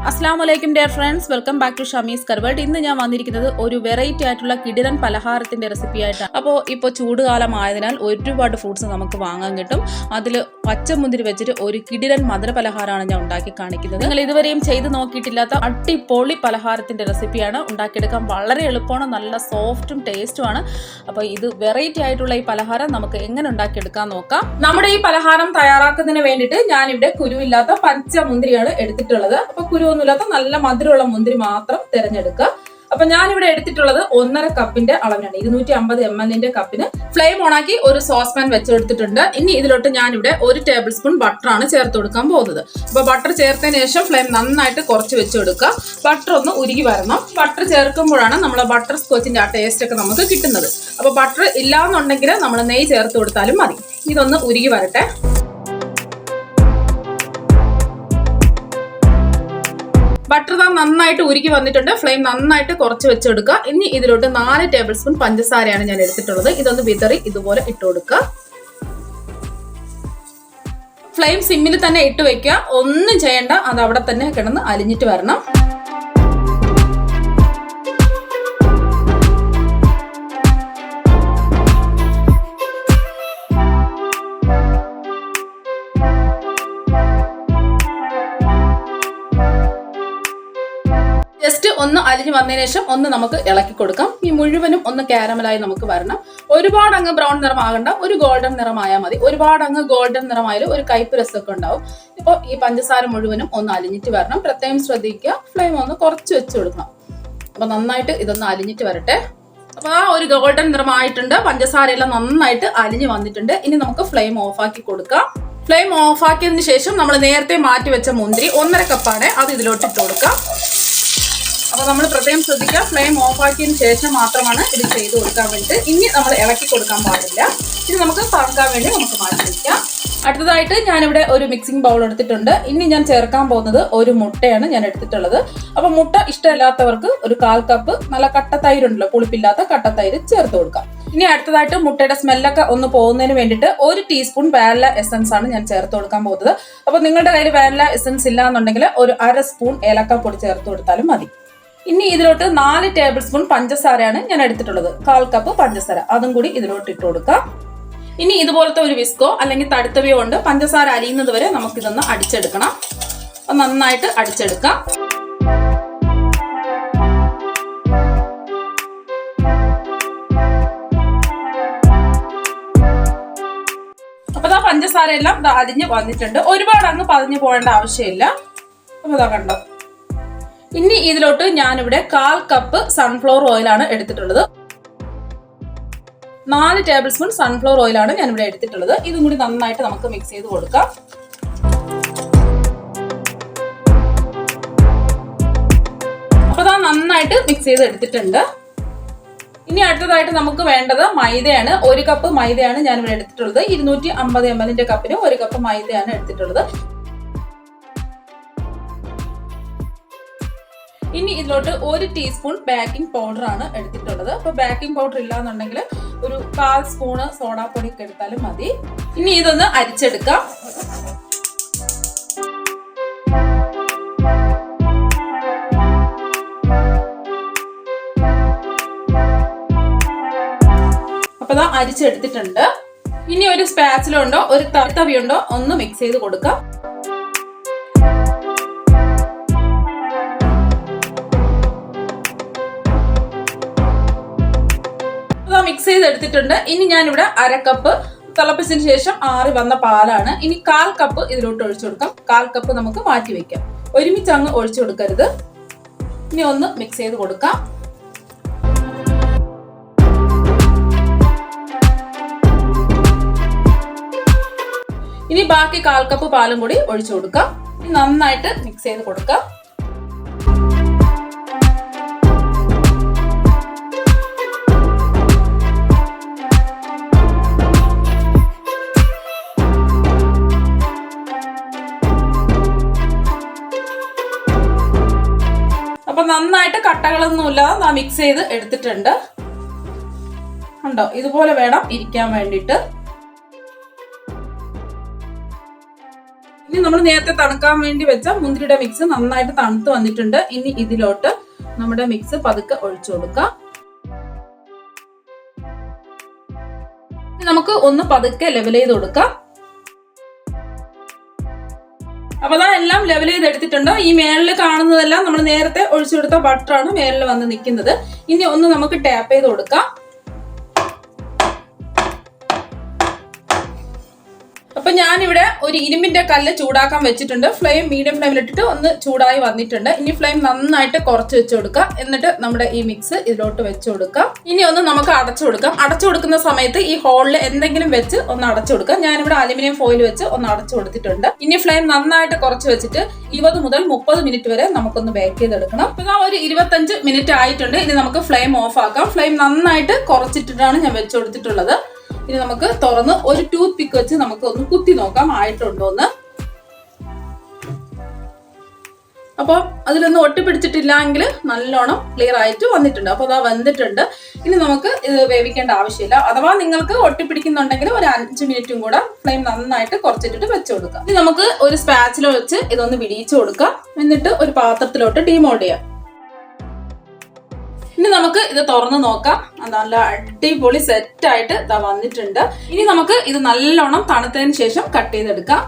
Assalamualaikum dear friends, welcome back to Shamys curryworld. ഇന്ന് ഞാൻ വന്നിരിക്കുന്നത് ഒരു വെറൈറ്റി ആയിട്ടുള്ള കിടിലൻ പലഹാരത്തിന്റെ റെസിപ്പി ആയിട്ടാണ്. അപ്പോൾ ഇപ്പോൾ ചൂടുകാലം ആയതിനാൽ ഒരുപാട് ഫ്രൂട്ട്സ് നമുക്ക് വാങ്ങാൻ കിട്ടും. അതിൽ പച്ചമുന്തിരി വെച്ചിട്ട് ഒരു കിടിലൻ മധുര പലഹാരമാണ് ഞാൻ ഉണ്ടാക്കി കാണിക്കുന്നത്. നിങ്ങൾ ഇതുവരെയും ചെയ്ത് നോക്കിയിട്ടില്ലാത്ത അടിപൊളി പലഹാരത്തിന്റെ റെസിപ്പിയാണ്. ഉണ്ടാക്കിയെടുക്കാൻ വളരെ എളുപ്പമാണ്, നല്ല സോഫ്റ്റും ടേസ്റ്റുമാണ്. അപ്പോൾ ഇത് വെറൈറ്റി ആയിട്ടുള്ള ഈ പലഹാരം നമുക്ക് എങ്ങനെ ഉണ്ടാക്കിയെടുക്കാൻ നോക്കാം. നമ്മുടെ ഈ പലഹാരം തയ്യാറാക്കുന്നതിന് വേണ്ടിയിട്ട് ഞാനിവിടെ കുരുവില്ലാത്ത പച്ചമുന്തിരിയാണ് എടുത്തിട്ടുള്ളത്. അപ്പോൾ കുരുവൊന്നുമില്ലാത്ത നല്ല മധുരമുള്ള മുന്തിരി മാത്രം തിരഞ്ഞെടുക്കുക. അപ്പൊ ഞാനിവിടെ എടുത്തിട്ടുള്ളത് 1.5 കപ്പിന്റെ അളവിനാണ്, 250 ml കപ്പിന്. ഫ്ലെയിം ഓണാക്കി ഒരു സോസ് പാൻ വെച്ചെടുത്തിട്ടുണ്ട്. ഇനി ഇതിലോട്ട് ഞാനിവിടെ 1 ടേബിൾ സ്പൂൺ ബട്ടറാണ് ചേർത്ത് കൊടുക്കാൻ പോകുന്നത്. അപ്പൊ ബട്ടർ ചേർത്തതിന് ശേഷം ഫ്ലെയിം നന്നായിട്ട് കുറച്ച് വെച്ച് കൊടുക്കുക. ബട്ടർ ഒന്ന് ഉരുകി വരണം. ബട്ടർ ചേർക്കുമ്പോഴാണ് നമ്മളെ ബട്ടർ സ്കോച്ചിന്റെ ആ ടേസ്റ്റ് ഒക്കെ നമുക്ക് കിട്ടുന്നത്. അപ്പൊ ബട്ടർ ഇല്ലാന്നുണ്ടെങ്കിൽ നമ്മൾ നെയ്യ് ചേർത്ത് കൊടുത്താലും മതി. ഇതൊന്ന് ഉരുകി വരട്ടെ. ബട്ടർ നന്നായിട്ട് ഉരുക്കി വന്നിട്ടുണ്ട്. ഫ്ലെയിം നന്നായിട്ട് കുറച്ച് വെച്ചെടുക്കുക. ഇനി ഇതിലോട്ട് 4 ടേബിൾ സ്പൂൺ പഞ്ചസാരയാണ് ഞാൻ എടുത്തിട്ടുള്ളത്. ഇതൊന്ന് വിതറി ഇതുപോലെ ഇട്ട് കൊടുക്കുക. ഫ്ലെയിം സിമ്മിൽ തന്നെ ഇട്ട് വെക്കുക. ഒന്നും ചെയ്യണ്ട, അത് അവിടെ തന്നെ കിടന്ന് അലിഞ്ഞിട്ട് വരണം. ജസ്റ്റ് ഒന്ന് അലിഞ്ഞ് വന്നതിന് ശേഷം ഒന്ന് നമുക്ക് ഇളക്കി കൊടുക്കാം. ഈ മുഴുവനും ഒന്ന് കാരമലായി നമുക്ക് വരണം. ഒരുപാട് അങ്ങ് ബ്രൗൺ നിറമാകണ്ട, ഒരു ഗോൾഡൻ നിറമായാൽ മതി. ഒരുപാട് അങ്ങ് ഗോൾഡൻ നിറമായാലും ഒരു കയ്പ്പ് രസമൊക്കെ ഉണ്ടാവും. ഇപ്പോൾ ഈ പഞ്ചസാര മുഴുവനും ഒന്ന് അലിഞ്ഞിട്ട് വരണം. പ്രത്യേകം ശ്രദ്ധിക്കുക, ഫ്ലെയിം ഒന്ന് കുറച്ച് വെച്ച് കൊടുക്കണം. അപ്പൊ നന്നായിട്ട് ഇതൊന്ന് അലിഞ്ഞിട്ട് വരട്ടെ. അപ്പൊ ആ ഒരു ഗോൾഡൻ നിറമായിട്ടുണ്ട്. പഞ്ചസാരയെല്ലാം നന്നായിട്ട് അലിഞ്ഞ് വന്നിട്ടുണ്ട്. ഇനി നമുക്ക് ഫ്ലെയിം ഓഫാക്കി കൊടുക്കാം. ഫ്ലെയിം ഓഫാക്കിയതിന് ശേഷം നമ്മൾ നേരത്തെ മാറ്റി വെച്ച മുന്തിരി 1.5 കപ്പാണ്, അത് ഇതിലോട്ട് ഇട്ട് കൊടുക്കാം. അപ്പൊ നമ്മൾ പ്രത്യേകം ശ്രദ്ധിക്കുക, ഫ്ലെയിം ഓഫ് ആക്കിയതിന് ശേഷം മാത്രമാണ് ഇത് ചെയ്ത് കൊടുക്കാൻ വേണ്ടിയിട്ട്. ഇനി നമ്മൾ ഇളക്കി കൊടുക്കാൻ പാടില്ല. ഇനി നമുക്ക് തണുക്കാൻ വേണ്ടി നമുക്ക് മാറ്റി വയ്ക്കാം. അടുത്തതായിട്ട് ഞാനിവിടെ ഒരു മിക്സിംഗ് ബൗൾ എടുത്തിട്ടുണ്ട്. ഇനി ഞാൻ ചേർക്കാൻ പോകുന്നത് ഒരു മുട്ടയാണ് ഞാൻ എടുത്തിട്ടുള്ളത്. അപ്പൊ മുട്ട ഇഷ്ടമില്ലാത്തവർക്ക് ഒരു 1/4 കപ്പ് നല്ല കട്ടത്തൈരുണ്ടല്ലോ, പുളിപ്പില്ലാത്ത കട്ടത്തൈര് ചേർത്ത് കൊടുക്കാം. ഇനി അടുത്തതായിട്ട് മുട്ടയുടെ സ്മെല്ലൊക്കെ ഒന്ന് പോകുന്നതിന് വേണ്ടിയിട്ട് 1 ടീസ്പൂൺ വാനില എസൻസ് ആണ് ഞാൻ ചേർത്ത് കൊടുക്കാൻ പോകുന്നത്. അപ്പൊ നിങ്ങളുടെ കയ്യിൽ വാനില എസൻസ് ഇല്ല എന്നുണ്ടെങ്കിൽ ഒരു 1/2 സ്പൂൺ ഏലക്കാപ്പൊടി ചേർത്ത് കൊടുത്താലും മതി. ഇനി ഇതിലോട്ട് 4 ടേബിൾ സ്പൂൺ പഞ്ചസാരയാണ് ഞാൻ എടുത്തിട്ടുള്ളത്. 1/4 കപ്പ് പഞ്ചസാര, അതും കൂടി ഇതിലോട്ട് ഇട്ട് കൊടുക്കാം. ഇനി ഇതുപോലത്തെ ഒരു വിസ്കോ അല്ലെങ്കിൽ തടുത്തവയോ കൊണ്ട് പഞ്ചസാര അലിയുന്നത് വരെ നമുക്കിതൊന്ന് അടിച്ചെടുക്കണം. നന്നായിട്ട് അടിച്ചെടുക്കാം. അപ്പൊ പഞ്ചസാര എല്ലാം അലിഞ്ഞ് വന്നിട്ടുണ്ട്. ഒരുപാട് അങ്ങ് പതിഞ്ഞു പോകേണ്ട ആവശ്യമില്ല. അപ്പൊ ഇതാ കണ്ടോ. ഇനി ഇതിലോട്ട് ഞാനിവിടെ 1/4 കപ്പ് സൺഫ്ലവർ ഓയിലാണ് എടുത്തിട്ടുള്ളത്. 4 ടേബിൾ സ്പൂൺ സൺഫ്ലവർ ഓയിലാണ് ഞാനിവിടെ എടുത്തിട്ടുള്ളത്. ഇതും കൂടി നന്നായിട്ട് നമുക്ക് മിക്സ് ചെയ്ത് കൊടുക്കാം. അപ്പൊ ഇതാ നന്നായിട്ട് മിക്സ് ചെയ്ത് എടുത്തിട്ടുണ്ട്. ഇനി അടുത്തതായിട്ട് നമുക്ക് വേണ്ടത് മൈദയാണ്. 1 കപ്പ് മൈദയാണ് ഞാനിവിടെ എടുത്തിട്ടുള്ളത്. 250 ml കപ്പിന് 1 കപ്പ് മൈദയാണ് എടുത്തിട്ടുള്ളത്. ഇനി ഇതിലോട്ട് 1 ടീസ്പൂൺ ബേക്കിംഗ് പൗഡർ ആണ് എടുത്തിട്ടുള്ളത്. അപ്പൊ ബേക്കിംഗ് പൗഡർ ഇല്ലാന്നുണ്ടെങ്കിൽ ഒരു 1/4 സ്പൂണ് സോഡാപ്പൊടി ഒക്കെ എടുത്താലും മതി. ഇനി ഇതൊന്ന് അരിച്ചെടുക്കാം. അപ്പൊ ഇതാ അരിച്ചെടുത്തിട്ടുണ്ട്. ഇനി ഒരു സ്പാച്ചില ഉണ്ടോ ഒരു തവിയുണ്ടോ ഒന്ന് മിക്സ് ചെയ്ത് കൊടുക്കാം. മിക്സ് ചെയ്ത് എടുത്തിട്ടുണ്ട്. ഇനി ഞാനിവിടെ 1/2 കപ്പ് തിളപ്പിച്ചതിന് ശേഷം ആറി വന്ന പാലാണ്. ഇനി 1/4 കപ്പ് ഇതിലോട്ട് ഒഴിച്ചു കൊടുക്കാം. 1/4 കപ്പ് നമുക്ക് മാറ്റി വെക്കാം. ഒരുമിച്ച് അങ്ങ് ഒഴിച്ചു കൊടുക്കരുത്. ഇനി ഒന്ന് മിക്സ് ചെയ്ത് കൊടുക്കാം. ഇനി ബാക്കി 1/4 കപ്പ് പാലും കൂടി ഒഴിച്ചു കൊടുക്കാം. ഇനി നന്നായിട്ട് മിക്സ് ചെയ്ത് കൊടുക്കാം. അപ്പൊ നന്നായിട്ട് കട്ടകളൊന്നുമില്ലാതെ മിക്സ് ചെയ്ത് എടുത്തിട്ടുണ്ട്. ഉണ്ടോ, ഇതുപോലെ വേണം ഇരിക്കാൻ വേണ്ടിയിട്ട്. ഇനി നമ്മൾ നേരത്തെ തണുക്കാൻ വേണ്ടി വെച്ച മുന്തിരിയുടെ മിക്സ് നന്നായിട്ട് തണുത്ത് വന്നിട്ടുണ്ട്. ഇനി ഇതിലോട്ട് നമ്മുടെ മിക്സ് പതുക്കെ ഒഴിച്ചു കൊടുക്കാം. നമുക്ക് ഒന്ന് പതുക്കെ ലെവൽ ചെയ്ത് കൊടുക്കാം. അപ്പൊ അതാ എല്ലാം ലെവൽ ചെയ്ത് എടുത്തിട്ടുണ്ട്. ഈ മേളിൽ കാണുന്നതെല്ലാം നമ്മൾ നേരത്തെ ഒഴിച്ചു കൊടുത്ത ബട്ടറാണ് മേളിൽ വന്ന് നിൽക്കുന്നത്. ഇനി ഒന്ന് നമുക്ക് ടാപ്പ് ചെയ്ത് കൊടുക്കാം. അപ്പൊ ഞാനിവിടെ ഒരു ഇരുമ്പിന്റെ കല്ല് ചൂടാക്കാൻ വെച്ചിട്ടുണ്ട്. ഫ്ലെയിം മീഡിയം ഫ്ലെയിമിലിട്ടിട്ട് ഒന്ന് ചൂടായി വന്നിട്ടുണ്ട്. ഇനി ഫ്ലെയിം നന്നായിട്ട് കുറച്ച് വെച്ച് കൊടുക്കുക. എന്നിട്ട് നമ്മുടെ ഈ മിക്സ് ഇതിലോട്ട് വെച്ച് കൊടുക്കാം. ഇനി ഒന്ന് നമുക്ക് അടച്ചു കൊടുക്കാം. അടച്ചു കൊടുക്കുന്ന സമയത്ത് ഈ ഹോളിൽ എന്തെങ്കിലും വെച്ച് ഒന്ന് അടച്ചു കൊടുക്കാം. ഞാനിവിടെ അലുമിനിയം ഫോയിൽ വെച്ച് ഒന്ന് അടച്ചു കൊടുത്തിട്ടുണ്ട്. ഇനി ഫ്ലെയിം നന്നായിട്ട് കുറച്ച് വെച്ചിട്ട് 20 മുതൽ 30 മിനിറ്റ് വരെ നമുക്കൊന്ന് ബേക്ക് ചെയ്തെടുക്കണം. ഇപ്പൊ ഒരു 25 മിനിറ്റ് ആയിട്ടുണ്ട്. ഇനി നമുക്ക് ഫ്ലെയിം ഓഫ് ആക്കാം. ഫ്ലെയിം നന്നായിട്ട് കുറച്ചിട്ടിട്ടാണ് ഞാൻ വെച്ച് കൊടുത്തിട്ടുള്ളത്. ഇനി നമുക്ക് തുറന്ന് ഒരു ടൂത്ത് പിക്ക് വെച്ച് നമുക്ക് ഒന്ന് കുത്തി നോക്കാം ആയിട്ടുണ്ടോന്ന്. അപ്പൊ അതിലൊന്നും ഒട്ടിപ്പിടിച്ചിട്ടില്ലെങ്കിൽ നല്ലോണം ക്ലിയർ ആയിട്ട് വന്നിട്ടുണ്ട്. അപ്പൊ അതാ വന്നിട്ടുണ്ട്. ഇനി നമുക്ക് ഇത് വേവിക്കേണ്ട ആവശ്യമില്ല. അഥവാ നിങ്ങൾക്ക് ഒട്ടിപ്പിടിക്കുന്നുണ്ടെങ്കിൽ ഒരു 5 മിനിറ്റും കൂടെ ഫ്ലെയിം നന്നായിട്ട് കുറച്ചിട്ടിട്ട് വെച്ച് കൊടുക്കാം. ഇനി നമുക്ക് ഒരു സ്പാച്ചില വെച്ച് ഇതൊന്ന് വിടിയിച്ചു കൊടുക്കാം. എന്നിട്ട് ഒരു പാത്രത്തിലോട്ട് ഡീമോൾഡ് ചെയ്യാം. ഇനി നമുക്ക് ഇത് തുറന്ന് നോക്കാം. നല്ല അടിപൊളി സെറ്റായിട്ട് ഇതാ വന്നിട്ടുണ്ട്. ഇനി നമുക്ക് ഇത് നല്ലോണം തണുത്തതിന് ശേഷം കട്ട് ചെയ്തെടുക്കാം.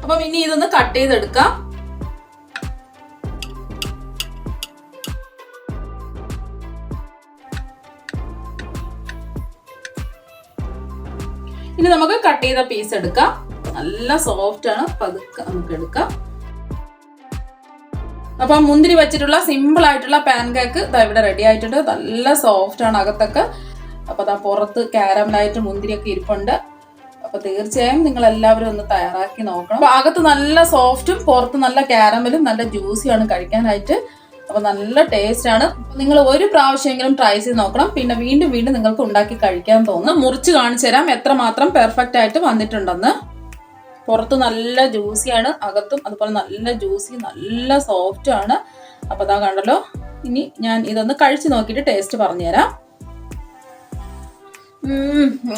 അപ്പം ഇനി ഇതൊന്ന് കട്ട് ചെയ്തെടുക്കാം. ഇനി നമുക്ക് കട്ട് ചെയ്ത പീസ് എടുക്കാം. നല്ല സോഫ്റ്റ് ആണ്. പതുക്കെ നമുക്ക് എടുക്കാം. അപ്പൊ മുന്തിരി വെച്ചിട്ടുള്ള സിമ്പിൾ ആയിട്ടുള്ള പാൻ കേക്ക് ഇവിടെ റെഡി ആയിട്ടുണ്ട്. നല്ല സോഫ്റ്റ് ആണ് അകത്തൊക്കെ. അപ്പൊ അതാ പുറത്ത് കാരമലായിട്ട് മുന്തിരിയൊക്കെ ഇരിപ്പുണ്ട്. അപ്പൊ തീർച്ചയായും നിങ്ങൾ എല്ലാവരും ഒന്ന് തയ്യാറാക്കി നോക്കണം. അപ്പൊ അകത്ത് നല്ല സോഫ്റ്റും പുറത്ത് നല്ല കാരമലും നല്ല ജ്യൂസിയാണ് കഴിക്കാനായിട്ട്. അപ്പൊ നല്ല ടേസ്റ്റ് ആണ്. നിങ്ങൾ ഒരു പ്രാവശ്യമെങ്കിലും ട്രൈ ചെയ്ത് നോക്കണം. പിന്നെ വീണ്ടും വീണ്ടും നിങ്ങൾക്ക് ഉണ്ടാക്കി കഴിക്കാൻ തോന്നും. മുറിച്ച് കാണിച്ചു തരാം എത്രമാത്രം പെർഫെക്റ്റ് ആയിട്ട് വന്നിട്ടുണ്ടെന്ന്. പുറത്ത് നല്ല ജ്യൂസിയാണ്, അകത്തും അതുപോലെ നല്ല ജ്യൂസി നല്ല സോഫ്റ്റ് ആണ്. അപ്പൊ അതാ കണ്ടല്ലോ. ഇനി ഞാൻ ഇതൊന്ന് കഴിച്ചു നോക്കിയിട്ട് ടേസ്റ്റ് പറഞ്ഞുതരാം.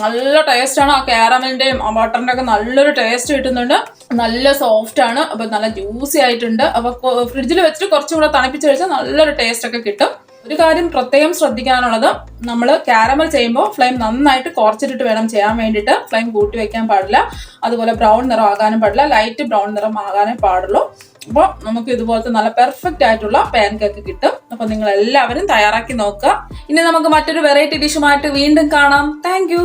നല്ല ടേസ്റ്റ് ആണ്. ആ കാരമലിന്റെയും ആ ബട്ടറിന്റെ ഒക്കെ നല്ലൊരു ടേസ്റ്റ് കിട്ടുന്നുണ്ട്. നല്ല സോഫ്റ്റ് ആണ്. അപ്പൊ നല്ല ജ്യൂസി ആയിട്ടുണ്ട്. അപ്പൊ ഫ്രിഡ്ജിൽ വെച്ചിട്ട് കുറച്ചും കൂടെ തണുപ്പിച്ച് കഴിച്ചാൽ നല്ലൊരു ടേസ്റ്റ് ഒക്കെ കിട്ടും. ഒരു കാര്യം പ്രത്യേകം ശ്രദ്ധിക്കാനുള്ളത്, നമ്മൾ കാരമൽ ചെയ്യുമ്പോൾ ഫ്ലെയിം നന്നായിട്ട് കുറച്ചിട്ടിട്ട് വേണം ചെയ്യാൻ വേണ്ടിയിട്ട്. ഫ്ലെയിം കൂട്ടി വെക്കാൻ പാടില്ല. അതുപോലെ ബ്രൗൺ നിറം ആകാനും പാടില്ല. ലൈറ്റ് ബ്രൗൺ നിറം ആകാനേ പാടുള്ളൂ. അപ്പോൾ നമുക്ക് ഇതുപോലത്തെ നല്ല പെർഫെക്റ്റ് ആയിട്ടുള്ള പാൻ കേക്ക് കിട്ടും. അപ്പൊ നിങ്ങൾ എല്ലാവരും തയ്യാറാക്കി നോക്കുക. ഇനി നമുക്ക് മറ്റൊരു വെറൈറ്റി ഡിഷുമായിട്ട് വീണ്ടും കാണാം. താങ്ക്